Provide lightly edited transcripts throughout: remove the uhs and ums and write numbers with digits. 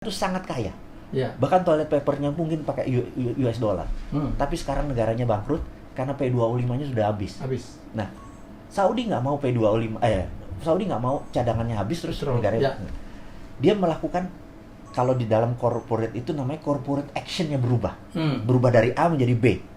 itu sangat kaya. Ya. Bahkan toilet papernya mungkin pakai US dollar. Tapi sekarang negaranya bangkrut karena P2O5-nya sudah habis. Nah, Saudi nggak mau P2O5, Saudi nggak mau cadangannya habis terus negaranya. Ya. Dia melakukan, kalau di dalam corporate itu namanya corporate action-nya berubah. Berubah dari A menjadi B.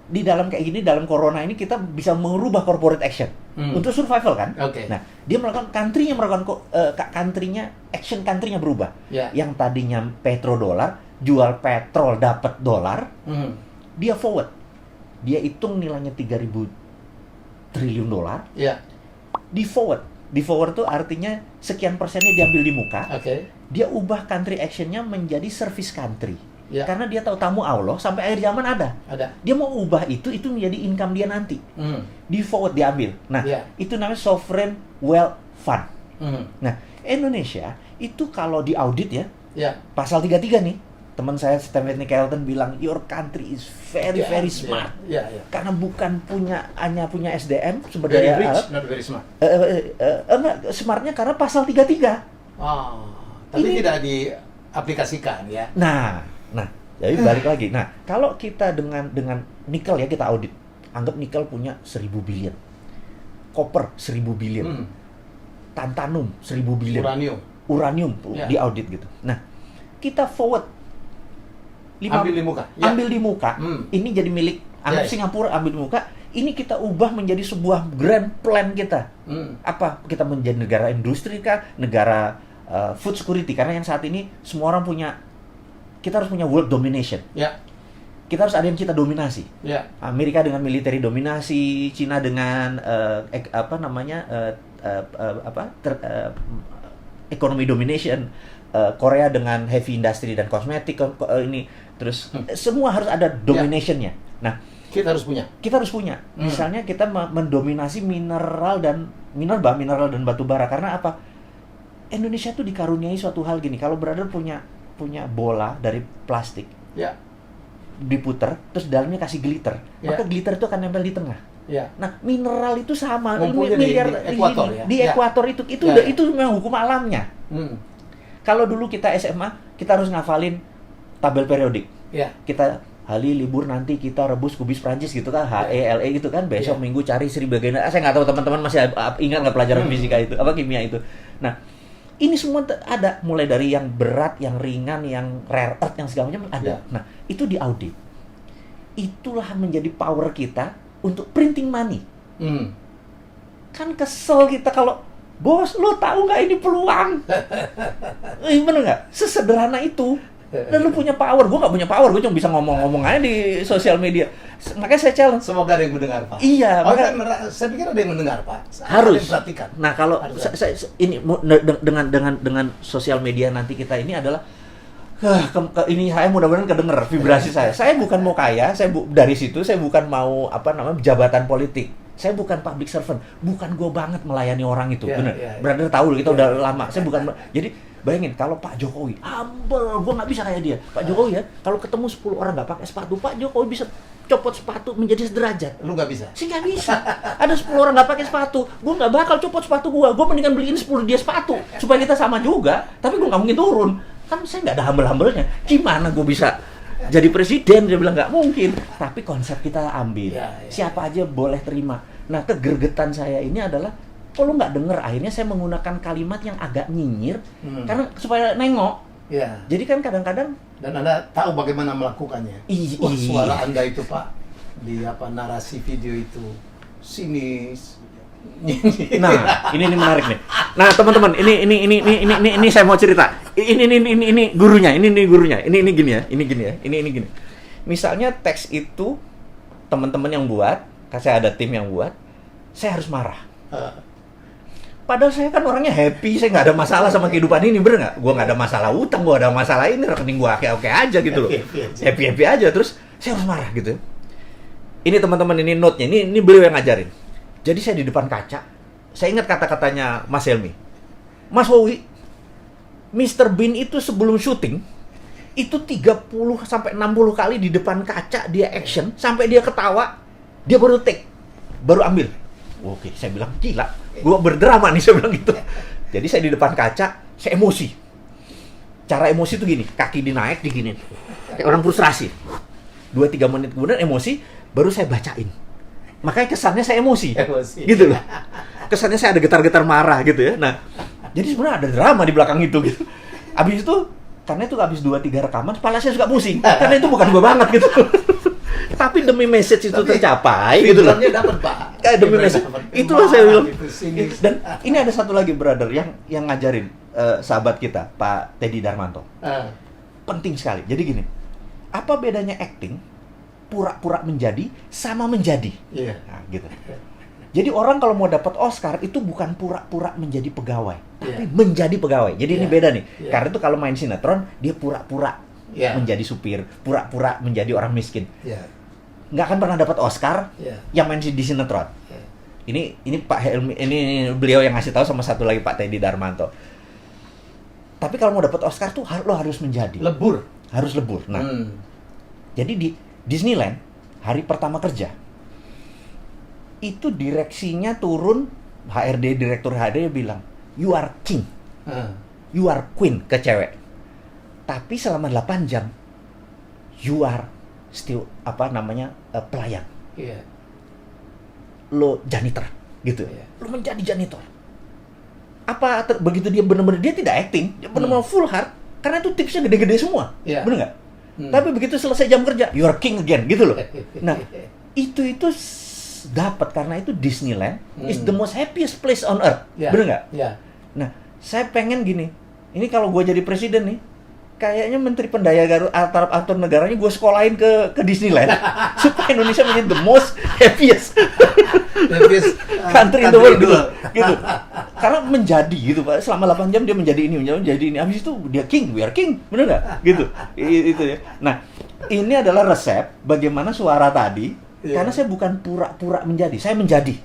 Di dalam kayak gini, dalam corona ini kita bisa merubah corporate action untuk survival kan. Nah, dia melakukan country-nya country-nya berubah. Yang tadinya petrodolar, jual petrol dapat dolar, dia forward. Dia hitung nilainya 3.000 triliun dolar. Di forward. Di forward itu artinya sekian persennya diambil di muka. Dia ubah country action-nya menjadi service country. Karena dia tahu tamu Allah sampai akhir zaman ada. Dia mau ubah itu menjadi income dia nanti. Di forward diambil. Nah, itu namanya sovereign wealth fund. Nah, Indonesia itu kalau di audit pasal 33 nih. Teman saya Stephanie Kelton bilang your country is very smart. Karena bukan hanya punya SDM sumber daya alam. Not very smart. Smartnya karena pasal 33. Tapi ini tidak diaplikasikan ya. Nah, jadi balik lagi. Nah, kalau kita dengan nikel ya, kita audit. Anggap nikel punya 1.000 billion. Copper 1.000 billion. Tantalum 1.000 billion. Uranium di audit gitu. Nah, kita forward ambil di muka. Ini jadi milik Singapura, ambil di muka. Ini kita ubah menjadi sebuah grand plan kita. Apa? Kita menjadi negara industri kah? Negara food security, karena yang saat ini semua orang kita harus punya world domination. Kita harus ada yang kita dominasi. Amerika dengan military dominasi, Cina dengan economy domination, Korea dengan heavy industry dan kosmetik ini, terus semua harus ada dominationnya. Nah, kita harus punya. Misalnya kita mendominasi mineral dan batu bara. Karena apa? Indonesia tuh dikaruniai suatu hal gini. Kalau brother punya bola dari plastik, diputer, terus dalamnya kasih glitter, maka glitter itu akan nempel di tengah. Nah, mineral itu sama. Di ekuator itu memang hukum alamnya. Kalau dulu kita SMA, kita harus ngafalin tabel periodik. Kita hari libur nanti kita rebus kubis Prancis gitu kan, HELE gitu kan, besok minggu cari Sri bagian. Saya nggak tahu teman-teman masih ingat nggak pelajaran fisika itu, kimia itu. Nah, ini semua ada, mulai dari yang berat, yang ringan, yang rare earth, yang segala macam ada. Nah, itu di audit. Itulah menjadi power kita untuk printing money. Kan kesel kita kalau, bos, lo tahu nggak ini peluang? Bener nggak? Sesederhana itu. Dan lu punya power, gue nggak punya power, gue cuma bisa ngomong-ngomong aja di sosial media. Makanya saya challenge. Semoga ada yang mendengar, Pak. Iya, saya pikir ada yang mendengar, Pak. Harus. Perhatikan. Nah, kalau ini dengan sosial media nanti kita ini adalah ini saya mudah-mudahan kedenger vibrasi saya. Saya bukan mau kaya, dari situ saya bukan mau jabatan politik. Saya bukan public servant, bukan gue banget melayani orang itu. Bener. Brother tahu kita udah lama. Saya bukan. Jadi bayangin kalau Pak Jokowi, humble, gue nggak bisa kayak dia. Pak Jokowi kalau ketemu 10 orang nggak pakai sepatu, Pak Jokowi bisa copot sepatu menjadi sederajat. Lu nggak bisa? Sih nggak bisa. Ada 10 orang nggak pakai sepatu, gue nggak bakal copot sepatu gue. Gue mendingan beliin 10 dia sepatu supaya kita sama juga. Tapi gue nggak mungkin turun. Kan saya nggak ada humble-humblenya. Gimana gue bisa jadi presiden? Dia bilang nggak mungkin. Tapi konsep kita ambil. Siapa aja boleh terima. Nah, kegergetan saya ini adalah, kok lu nggak denger? Akhirnya saya menggunakan kalimat yang agak nyinyir, karena supaya nengok. Jadi kan kadang-kadang. Dan Anda tahu bagaimana melakukannya. Suara Anda itu, Pak, di narasi video itu sinis. Nah, ini menarik nih. Nah, teman-teman, ini saya mau cerita. Ini gurunya. Ini gini. Misalnya teks itu teman-teman yang buat, saya ada tim yang buat, saya harus marah. Padahal saya kan orangnya happy, saya nggak ada masalah sama kehidupan ini, bener nggak? Gue nggak ada masalah utang, gue ada masalah ini, rekening gue oke aja gitu loh. Happy aja, terus saya harus marah gitu. Ini teman-teman, ini note-nya, ini beliau yang ngajarin. Jadi saya di depan kaca, saya ingat kata-katanya Mas Helmi. Mas Wowi, Mr. Bean itu sebelum syuting, itu 30-60 kali di depan kaca dia action, sampai dia ketawa, dia baru take, baru ambil. Oke, saya bilang gila, gue berdrama nih, saya bilang gitu. Jadi saya di depan kaca, saya emosi. cara emosi tuh gini, kaki dinaik diginin. Kayak orang frustrasi. 2-3 menit kemudian emosi, baru saya bacain. Makanya kesannya saya emosi. Gitu loh. Kesannya saya ada getar-getar marah gitu ya. Nah, jadi sebenarnya ada drama di belakang itu gitu. Abis itu, karena itu abis 2-3 rekaman, kepala saya suka pusing. Karena itu bukan gua banget gitu. Tapi demi message itu tercapai gitu loh. Dapat, Pak. Kayak demi message. Itulah saya bilang. Dan ini ada satu lagi brother yang ngajarin sahabat kita, Pak Teddy Darmanto. Penting sekali. Jadi gini, apa bedanya acting pura-pura menjadi sama menjadi? Iya. Nah, gitu. Jadi orang kalau mau dapat Oscar itu bukan pura-pura menjadi pegawai, tapi menjadi pegawai. Jadi ini beda nih. Karena itu kalau main sinetron dia pura-pura menjadi supir, pura-pura menjadi orang miskin. Nggak akan pernah dapat Oscar yang main di sinetron. Ini Pak Helmi, ini beliau yang ngasih tahu, sama satu lagi Pak Teddy Darmanto. Tapi kalau mau dapat Oscar tuh lo harus menjadi. Harus lebur. Nah, jadi di Disneyland hari pertama kerja itu direksinya turun, HRD, direktur HRD bilang, you are king, you are queen ke cewek. Tapi selama 8 jam you are still pelayan. Lo janitor gitu. Lo menjadi janitor. Begitu dia benar-benar, dia tidak acting, dia benar-benar full heart, karena itu tipsnya gede-gede semua. Benar nggak? Tapi begitu selesai jam kerja, you are king again gitu loh. Nah, itu dapat karena itu Disneyland is the most happiest place on earth. Benar nggak? Nah, saya pengen gini. Ini kalau gue jadi presiden nih, kayaknya Menteri Pendaya atur negaranya gue sekolahin ke Disneyland supaya Indonesia menjadi the most happiest country in the world gitu. Karena menjadi gitu Pak, selama 8 jam dia menjadi ini, habis itu dia king, we are king, bener nggak? Gitu. Itu ya. Nah, ini adalah resep bagaimana suara tadi, karena saya bukan pura-pura menjadi, saya menjadi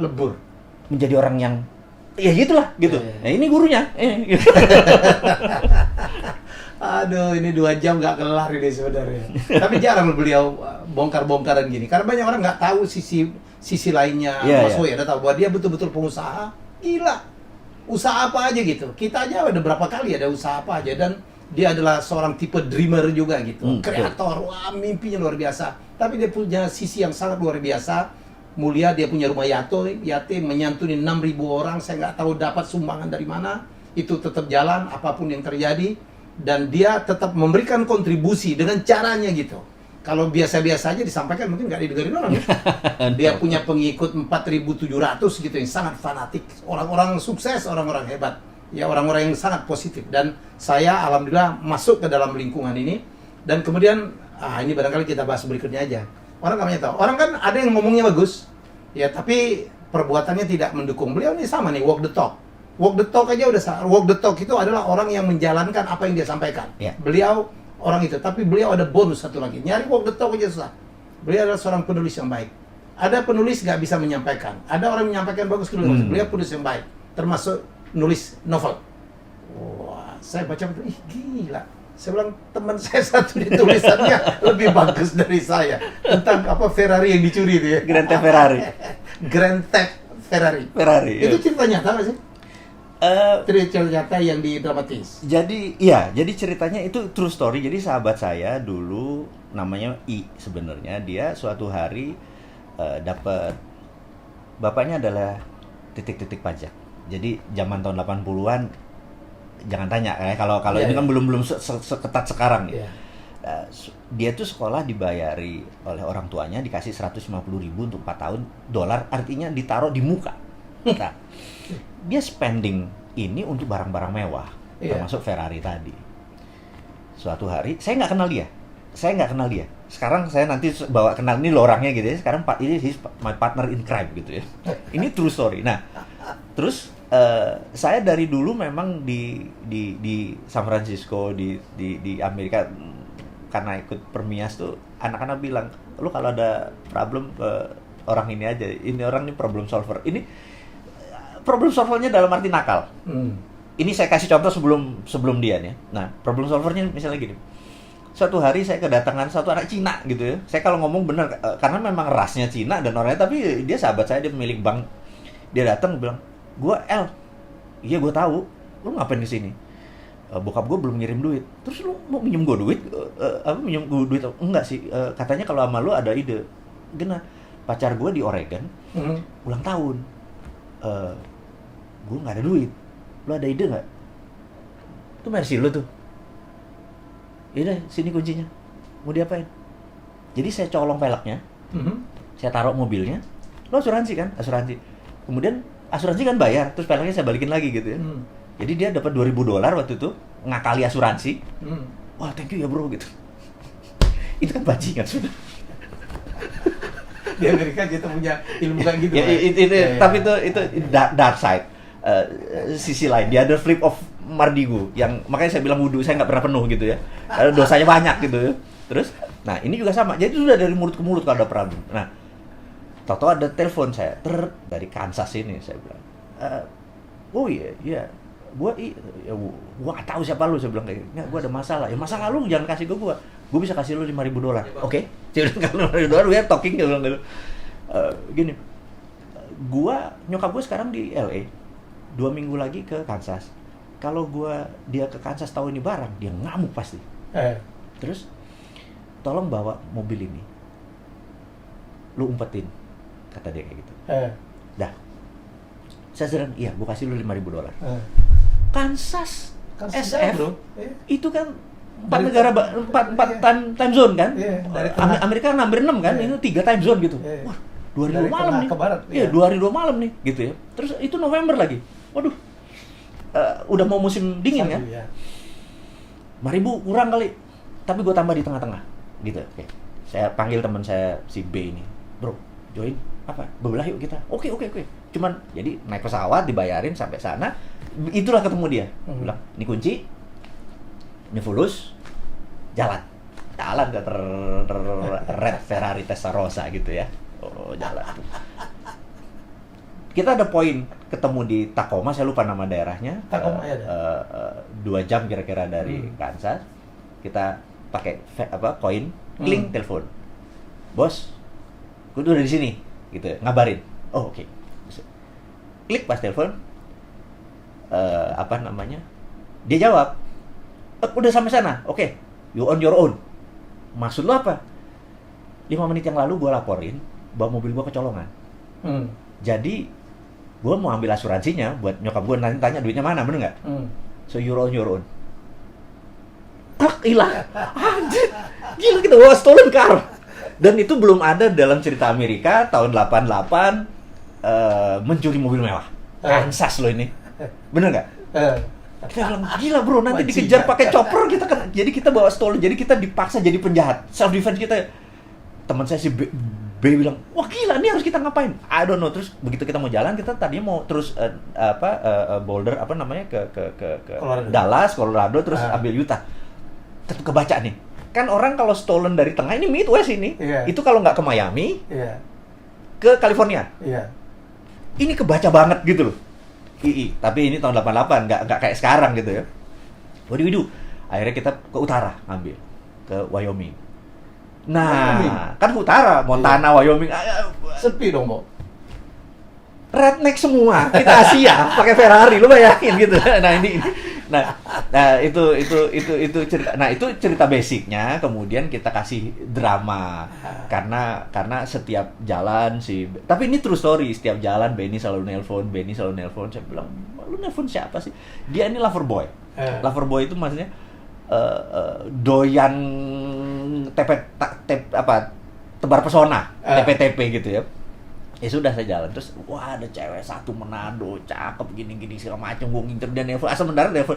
lebur, menjadi orang yang ya gitulah gitu. Nah, ini gurunya. Aduh, ini 2 jam nggak kelar ini sebenarnya. Tapi jarang beliau bongkar-bongkaran gini. Karena banyak orang nggak tahu sisi lainnya. Mas Woy ada tahu bahwa dia betul-betul pengusaha. Gila. Usaha apa aja gitu. Kita aja ada berapa kali ada usaha apa aja. Dan dia adalah seorang tipe dreamer juga gitu. Kreator. Wah, mimpinya luar biasa. Tapi dia punya sisi yang sangat luar biasa. Mulia, dia punya rumah yatim, menyantuni 6.000 orang. Saya nggak tahu dapat sumbangan dari mana. Itu tetap jalan apapun yang terjadi. Dan dia tetap memberikan kontribusi dengan caranya gitu. Kalau biasa-biasa aja disampaikan mungkin nggak didengarin orang ya. Dia punya pengikut 4.700 gitu yang sangat fanatik. Orang-orang sukses, orang-orang hebat. Ya, orang-orang yang sangat positif. Dan saya alhamdulillah masuk ke dalam lingkungan ini. Dan kemudian, ini barangkali kita bahas berikutnya aja. Orang nggak banyak tahu. Orang kan ada yang ngomongnya bagus. Ya, tapi perbuatannya tidak mendukung. Beliau ini sama nih, walk the talk. Walk the talk aja udah salah. Walk the talk itu adalah orang yang menjalankan apa yang dia sampaikan. Beliau orang itu, tapi beliau ada bonus satu lagi. Nyari walk the talk aja susah. Beliau adalah seorang penulis yang baik. Ada penulis nggak bisa menyampaikan. Ada orang yang menyampaikan bagus, beliau penulis yang baik. Termasuk nulis novel. Wah, saya baca betul, gila. Saya bilang teman saya satu di tulisannya lebih bagus dari saya tentang Ferrari yang dicuri itu ya. Grand Theft Ferrari. Grand Theft Ferrari. Itu cerita nyata nggak sih? Cerita nyata yang didramatis. Jadi ceritanya itu true story. Jadi sahabat saya dulu namanya I sebenarnya, dia suatu hari dapat, bapaknya adalah titik-titik pajak. Jadi zaman tahun 80-an jangan tanya kalau ini kan belum seketat sekarang ya. Dia tuh sekolah dibayari oleh orang tuanya, dikasih 150.000 untuk 4 tahun, dolar artinya ditaruh di muka. Nah, dia spending ini untuk barang-barang mewah, termasuk Ferrari tadi. Suatu hari, saya nggak kenal dia. Sekarang saya nanti bawa kenal, ini lo orangnya gitu ya. Sekarang ini he's my partner in crime gitu ya. Ini true story. Nah, terus saya dari dulu memang di San Francisco, di Amerika, karena ikut Permias tuh, anak-anak bilang, lu kalau ada problem ke orang ini aja. Ini orang ini problem solver. Ini problem solvernya dalam arti nakal. Ini saya kasih contoh sebelum dia nih. Nah, problem solvernya misalnya gini. Suatu hari saya kedatangan satu anak Cina gitu ya. Saya kalau ngomong bener, karena memang rasnya Cina dan orangnya, tapi dia sahabat saya, dia pemilik bank. Dia datang bilang, "Gua L." "Iya, gua tahu. Lu ngapain di sini?" bokap gue belum ngirim duit. Terus lu mau minjem gue duit? Minjem gue duit? Enggak sih, katanya kalau sama lu ada ide. Gena, pacar gue di Oregon, ulang tahun. Gue nggak ada duit. Lu ada ide nggak? Itu mercy lu tuh. Yaudah, sini kuncinya. Mau diapain? Jadi saya colong peleknya, saya taruh mobilnya. Lo asuransi kan? Asuransi. Kemudian asuransi kan bayar, terus peleknya saya balikin lagi gitu ya. Jadi dia dapat $2,000 waktu itu, ngakali asuransi. Wah, thank you ya bro gitu. Itu kan bajingan sudah. Di Amerika kita punya ilmu kayak gitu. Tapi itu dark side. Sisi lain, the other flip of Mardigu, yang makanya saya bilang wudhu saya nggak pernah penuh gitu ya, dosanya banyak gitu ya. Terus, nah ini juga sama, jadi sudah dari mulut ke mulut kalau ada perang. Nah, tahu-tahu ada telepon saya dari Kansas ini, saya bilang, oh iya, gua nggak tahu siapa lu, saya bilang kayak, nggak, gua ada masalah, ya masalah lu jangan kasih ke gua bisa kasih lu $5,000, oke? Saya bilang kalau $5,000 we are talking, dia bilang gitu. Gini, nyokap gua sekarang di LA. 2 minggu lagi ke Kansas. Kalau dia ke Kansas tahu ini barang, dia ngamuk pasti. Terus, tolong bawa mobil ini. Lu umpetin, kata dia kayak gitu. Dah. Saya sedang, iya, gua kasih lu $5,000. Kansas SF, bro. Itu kan 4 negara, 4 time zone kan? Amerika kan hampir 6 kan? Itu 3 time zone gitu. Wah, 2 hari 2 malam nih. Iya, 2 hari 2 malam nih, gitu ya. Terus itu November lagi. Waduh, udah mau musim dingin kan? 5,000 kurang kali, tapi gue tambah di tengah-tengah, gitu. Oke. Saya panggil teman saya si B ini, bro, join apa? Bebelah yuk kita. Oke. Cuman jadi naik pesawat dibayarin sampai sana, itulah ketemu dia. Bilang, ini kunci, ini fulus, jalan ke red Ferrari Testarossa gitu ya. Oh, jalan. Kita ada poin ketemu di Tacoma, saya lupa nama daerahnya. Tacoma ya. 2 jam kira-kira dari Kansas. Kita pakai koin, kling, telepon. Bos, gue udah di sini, gitu. Ngabarin. Oh, oke. Klik pas telepon. Dia jawab. Udah sampai sana. Oke. You on your own. Maksud lo apa? 5 menit yang lalu gue laporin bahwa mobil gue kecolongan. Jadi gue mau ambil asuransinya buat nyokap gue, nanti tanya duitnya mana, bener nggak? So you're on your own. Tak, hilang. Anjir, gila, kita bawa stolen car. Dan itu belum ada dalam cerita Amerika tahun 88 mencuri mobil mewah. Kansas lo ini, bener nggak? Kita bilang, gila bro, nanti dikejar pakai chopper kita kan. Jadi kita bawa stolen, jadi kita dipaksa jadi penjahat. Self defense kita. Teman saya si B bilang, wah gila, ini harus kita ngapain? I don't know. Terus begitu kita mau jalan, kita tadinya mau terus Boulder ke Dallas, Colorado, terus ambil Utah. Tetap kebaca nih. Kan orang kalau stolen dari tengah, ini Midwest ini. Itu kalau nggak ke Miami, ke California. Ini kebaca banget gitu loh. Tapi ini tahun 88, nggak kayak sekarang gitu ya. What do we do? Akhirnya kita ke utara ngambil, ke Wyoming. Nah, kan utara, Montana, Wyoming, sepi dong, Bo. Redneck semua, kita Asia, pakai Ferrari, lu bayangin gitu. Itu cerita. Nah, itu cerita basicnya. Kemudian kita kasih drama karena setiap jalan tapi ini true story, setiap jalan Benny selalu nelpon. Saya bilang, lu nelpon siapa sih? Dia ini lover boy. Lover boy itu maksudnya doyan tebar pesona, TP gitu ya. Ya sudah, saya jalan terus, wah ada cewek satu Manado, cakep gini segala macam, gue ngincer dia nelpon, asal mendarat nelpon.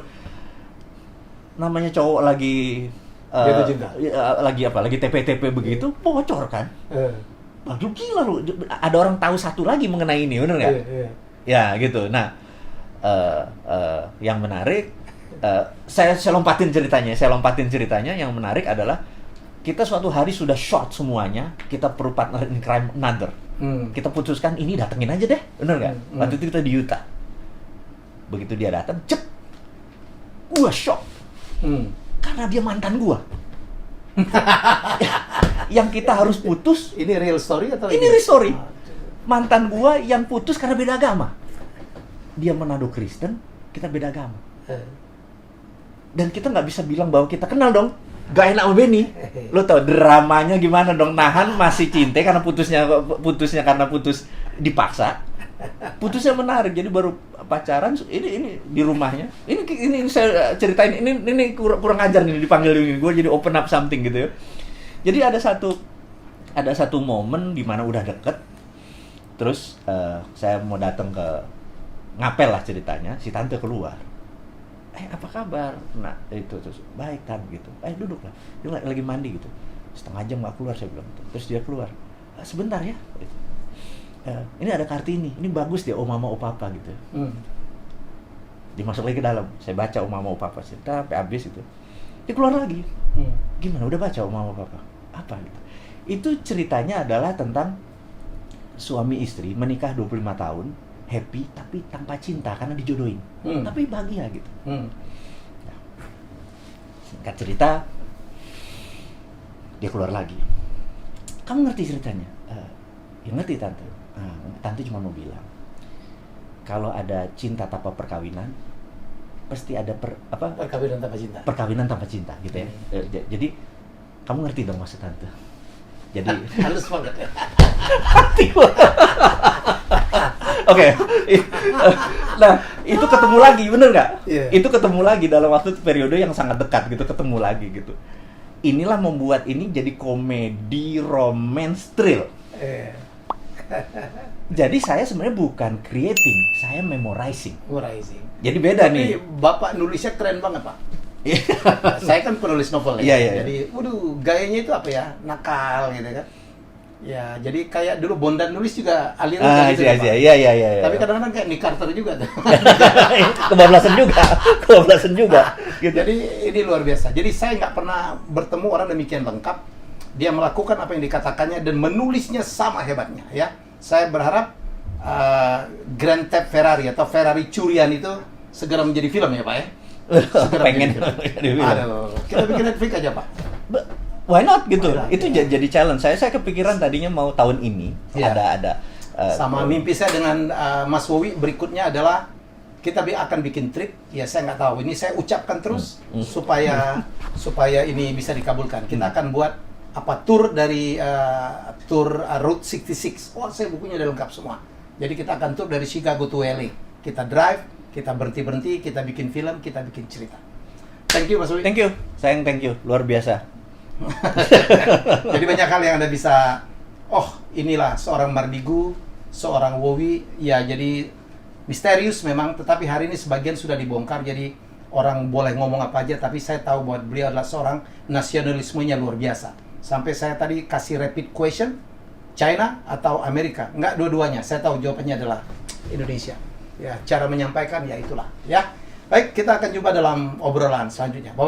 Namanya cowok lagi lagi TP begitu, bocor kan. Aduh gila lu, ada orang tahu satu lagi mengenai ini, bener nggak? Ya gitu. Nah, yang menarik, saya lompatin ceritanya. Yang menarik adalah kita suatu hari sudah short semuanya, kita perlu partner in crime another. Kita putuskan ini datengin aja deh, bener nggak? Waktu itu kita di Utah. Begitu dia datang, gua shock. Karena dia mantan gua. Yang kita harus putus. Ini real story atau ini real story? Mantan gua yang putus karena beda agama. Dia Manado Kristen, kita beda agama. Dan kita nggak bisa bilang bahwa kita kenal dong. Gak enak sama Benny. Lo tau dramanya gimana dong, nahan masih cinta karena putusnya karena putus dipaksa. Putusnya menarik, jadi baru pacaran. Ini di rumahnya. Ini saya ceritain, ini kurang ajar nih dipanggil ini. Gue jadi open up something gitu ya. Jadi ada satu momen di mana udah deket. Terus saya mau datang ke ngapel lah ceritanya, si tante keluar. Apa kabar? Nah, itu terus baik kan gitu. Duduk lah. Dia lagi mandi gitu. Setengah jam nggak keluar, saya bilang. Terus dia keluar. Sebentar ya. Gitu. Ini ada Kartini. Ini bagus dia, oh mama, oh papa gitu. Dia masuk lagi ke dalam. Saya baca oh mama, oh papa. Sampai habis itu. Dia keluar lagi. Gimana? Udah baca oh mama, oh papa? Apa gitu? Itu ceritanya adalah tentang suami istri menikah 25 tahun. Happy tapi tanpa cinta karena dijodohin, tapi bahagia gitu. Nah, singkat cerita, dia keluar lagi. Kamu ngerti ceritanya? Ya ngerti tante. Tante cuma mau bilang, kalau ada cinta tanpa perkawinan, pasti ada perkawinan tanpa cinta. Perkawinan tanpa cinta gitu ya. Jadi kamu ngerti dong maksud tante. Jadi halus banget ya. Oke. Nah, itu ketemu lagi, bener nggak? Yeah. Itu ketemu lagi dalam waktu periode yang sangat dekat gitu, ketemu lagi gitu. Inilah membuat ini jadi komedi romance thrill. Jadi saya sebenarnya bukan creating, saya memorizing. Jadi beda nih. Bapak nulisnya keren banget, Pak. Saya kan penulis novel ya. Jadi, waduh, gayanya itu apa ya? Nakal gitu kan. Ya, jadi kayak dulu Bondan nulis juga aliran gitu ya, Pak. Iya. Tapi kadang-kadang kayak Nick Carter juga tuh. Kebablasan juga. Gitu. Jadi ini luar biasa. Jadi saya nggak pernah bertemu orang demikian lengkap. Dia melakukan apa yang dikatakannya dan menulisnya sama hebatnya. Ya, saya berharap Grand Theft Ferrari atau Ferrari curian itu segera menjadi film ya, Pak ya. Segera pengen jadi film. Aduh, kita bikin Netflix aja, Pak. Why not gitu? Itu jadi challenge. Saya kepikiran tadinya mau tahun ini ada sama mimpi saya dengan Mas Wowi berikutnya adalah kita akan bikin trip. Ya saya nggak tahu. Ini saya ucapkan terus supaya ini bisa dikabulkan. Kita akan buat tour dari tour Route 66. Oh, saya bukunya udah lengkap semua. Jadi kita akan tour dari Chicago to LA. Kita drive, kita berhenti, kita bikin film, kita bikin cerita. Thank you Mas Wowi. Thank you. Sayang thank you. Luar biasa. Jadi banyak hal yang Anda bisa, inilah seorang Mardigu, seorang Wowi, ya jadi misterius memang, tetapi hari ini sebagian sudah dibongkar, jadi orang boleh ngomong apa aja, tapi saya tahu bahwa beliau adalah seorang nasionalismenya luar biasa. Sampai saya tadi kasih rapid question, China atau Amerika, enggak dua-duanya, saya tahu jawabannya adalah Indonesia. Ya, cara menyampaikan ya itulah, ya. Baik, kita akan jumpa dalam obrolan selanjutnya.